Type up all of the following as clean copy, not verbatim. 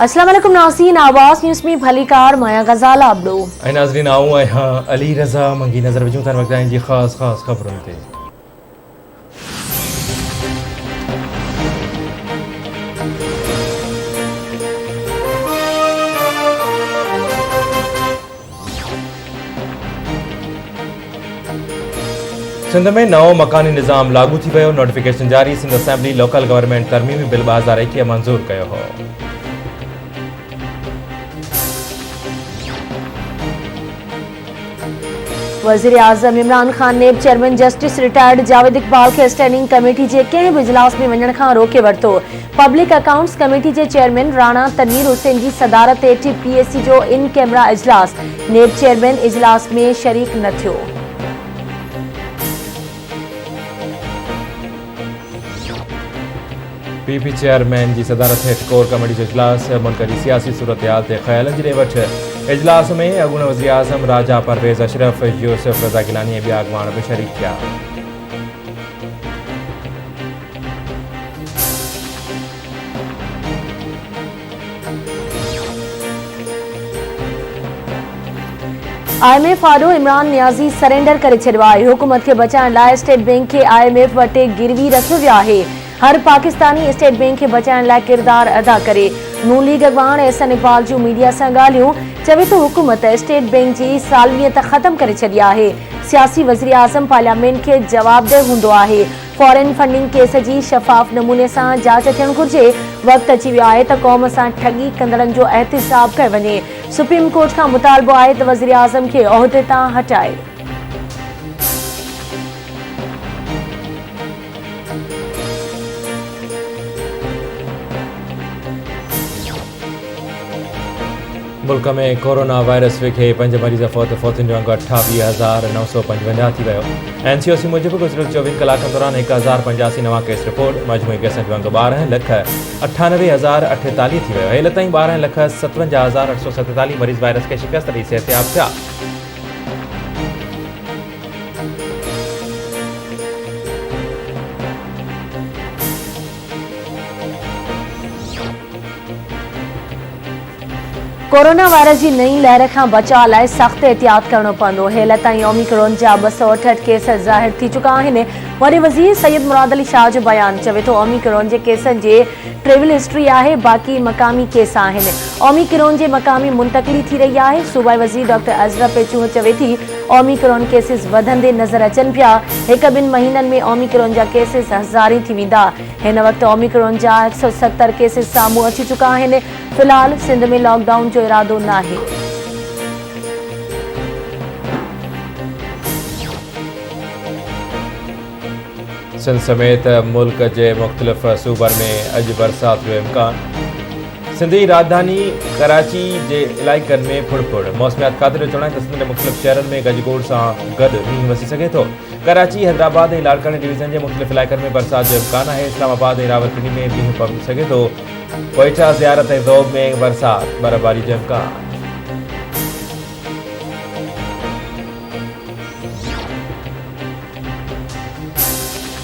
अस्सलाम वालेकुम नाज़रीन, आवाज़ न्यूज़ में भलीकार माया गज़ाल आबड़ो ऐं नाज़रीन आऊं आहियां अली रज़ा मंगी नज़र विझूं था वक़्तु जी ख़ासि ख़बरुनि ते। सिंध में नओं मकानी निज़ाम लागू थी वियो। नोटिफिकेशन जारी। सिंध असेंबली लोकल गवर्नमेंट तरमीमी बिल 2021 मंज़ूर कयो हो। वज़ीर आज़म Imran Khan NAB chairman justice retired Javed Iqbal के स्टैंडिंग कमेटी के कंहिं बि इजलास में वञण खां रोके वरितो। पब्लिक अकाउंट्स कमेटी के चेयरमैन राणा तनवीर हुसैन की सदारत हेठ PAC जो इन कैमरा इजलास। नेब चेयरमैन इजलास में शरीक न थियो। PP चेयरमैन की सदारत हेठ कोर कमेटी जो इजलास। मुल्क की सियासी सूरत हाल ते ख़्यालनि जी ॾे वठि। इजलास में अॻूणे वज़ीर आज़म राजा परवेज़ अशरफ, यूसुफ रज़ा गिलानी ऐं ॿिया अॻवान बि शरीक थिया। IMF आॾो इमरान नियाज़ी सरेंडर करे छॾियो आहे। हुकूमत खे बचाइण लाइ स्टेट बैंक खे IMF वटि गिरवी रखियो वियो आहे। हर पाकिस्तानी स्टेट बैंक के बचाइण लाइ किरदार अदा करे। नून लीग अॻवान एहसन इक़बाल जूं मीडिया सां ॻाल्हियूं। चवे थो हुकूमत स्टेट बैंक की सालमियत ख़त्म करे छॾी आहे। सियासी वज़ीर आज़म पार्लियामेंट के जवाबदेह हूंदो आहे। फॉरेन फंडिंग केस की शफ़ाफ नमूने सां जांच थियण घुर्जे। वक़्त अची वियो आहे त क़ौम सां ठगी कंदड़नि जो एहतिसाब कयो वञे। सुप्रीम कोर्ट का मुतालबो आहे त वज़ीर आज़म के उहिदे तां हटाए। मुल्क में कोरोना वायरस खे 5 मरीज़ फौतुनि जो अंग 28,955 थी वियो। NCOC मूजिबि गुज़िरियल 24 कलाकनि दौरान 1085 नवां केस रिपोर्ट। मजमूई केसनि जो अंग 12,98,048 थी वियो। हेल ताईं 12,57,847 मरीज़ वायरस के शिकस्त ॾेई सिहतयाब थिया। कोरोना वायरस की नई लहर का बचाव लाइ सख्त एहतियात करणो पवंदो। हेल ताईं ओमिक्रॉन जा 268 केस ज़ाहिर थी चुका आहिनि। वरी वज़ीर सैयद मुराद अली शाह जो बयान चवे थो ओमिक्रॉन के केसनि जे ट्रेवल हिस्ट्री आहे, बाक़ी मकामी केस आहिनि। ओमिक्रॉन जे मकामी मुंतकिली थी रही है। सूबाई वज़ीर डॉक्टर अज़रा पेचूह चवे थी ओमिक्रॉन केसिस वधंदे नज़र अचनि पिया। 1-2 महीननि में ओमिक्रॉन जा केसिस हज़ारी थी वेंदा। हिन वक्त ओमिक्रॉन जा 170 केसिस साम्हूं अची चुका आहिनि। फिलहाल सिंध में लॉकडाउन जो इरादो न आहे। सिंध समेत मुल्क के मुख्तलिफ़ सूबन में अज बरसात जो इम्कान। सिंधी राजधानी कराची के इलाइक़नि में फुड़फुड़। मौसमियात खाते जो चवण है सिंध के मुख्तलिफ़ शहरनि में गजगोड़ से गॾु मींहुं वसी सघे थो। कराची, हैदराबाद और लाड़कानी डिवीज़न के मुख्तलिफ़ इलाइक़नि में बरसात जो इम्कान है। इस्लामाबाद और रावलपिंडी में मींहुं पव सघे थो। कोयटा, ज़ियारत और ज़ोब में बरसात, बर्फ़बारी जो इम्कान।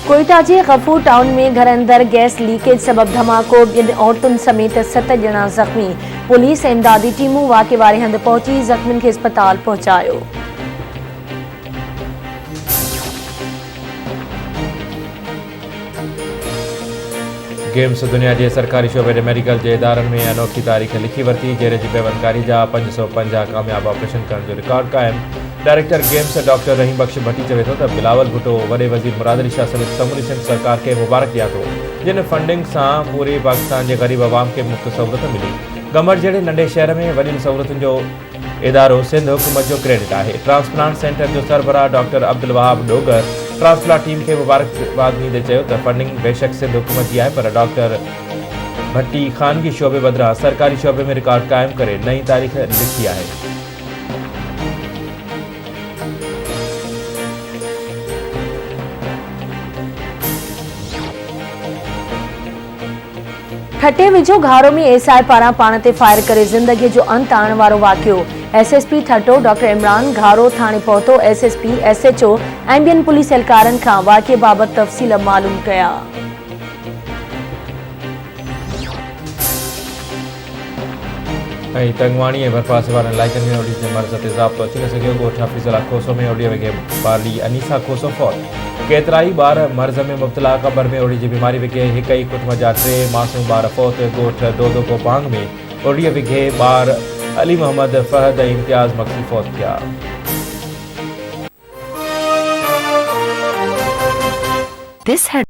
कोयटा के गफूर टाउन में घर अंदर गैस लीकेज सबब धमाको। 2 औरतुनि समेत 7 ॼणा ज़ख्मी। पुलिस ऐं इमदादी टीमूं वाक़े वारे हंधि पहुची ज़ख्मियुनि खे अस्पताल पहुचायो। गेम्स दुनिया के सरकारी शोबे के मेडिकल के इदारनि में अनोखी तारीख़ लिखी वरती। जेरे की पेवनकारी जा 550 कामयाब ऑपरेशन करण जो रिकॉर्ड कायम। डायरेक्टर गेम्स डॉक्टर रहीम बख्श भट्टी चवे थो त बिलावल भुट्टो वॾे वज़ीर मुराद अली शाह समेत समूरी सिंध सरकार के मुबारक ॾियां थो, जिन फंडिंग से पूरे पाकिस्तान के गरीब आवाम के मुफ़्त सहूलत मिली। गमर जहिड़े नंढे शहर में वॾियुनि सहूलतुनि जो इदारो सिंध हुकूमत जो क्रेडिट है। ट्रांसप्लांट सेंटर जो सरबराह doctor Abdul Wahab Dogar transplant team के मुबारकबाद ॾींदे चयो त फंडिंग बेशक सिंध हुकूमत की है, पर डॉक्टर भट्टी खानगी शोबे बदिरां सरकारी शोबे में रिकॉर्ड कायम करे नई तारीख़ लिखी है। ठटे विझो घारो में SI पारां पाण ते फायर करे ज़िंदगी जो अंत आणण वारो वाक़ियो। SSP ठटो डॉक्टर इमरान घारो थाने पहुतो। SSP SHO ऐं ॿियनि पुलिस एहलकारनि खां वाक़िए बाबति तफ़सील मालूम कया। ऐं तंगवाणी ऐं बरपासे वारनि इलाइक़नि में ओॾी जे मर्ज़ ते ज़ाब्तो अची न सघियो। ॻोठ हफ़ीज़ुल्ला खोसो में ओॾीअ विघे बाली अनीसा खोसो फौत। केतिराई ॿार मर्ज़ में मुब्तला। क़बर में ओॾी जी बीमारी विघे हिक ई कुटुंब जा 3 मासूम ॿार फौत। ॻोठ दोदोको बांग में ओॾीअ विघे ॿार अली मोहम्मद फहद ऐं इम्तियाज़ मक्सी फौत थिया। This had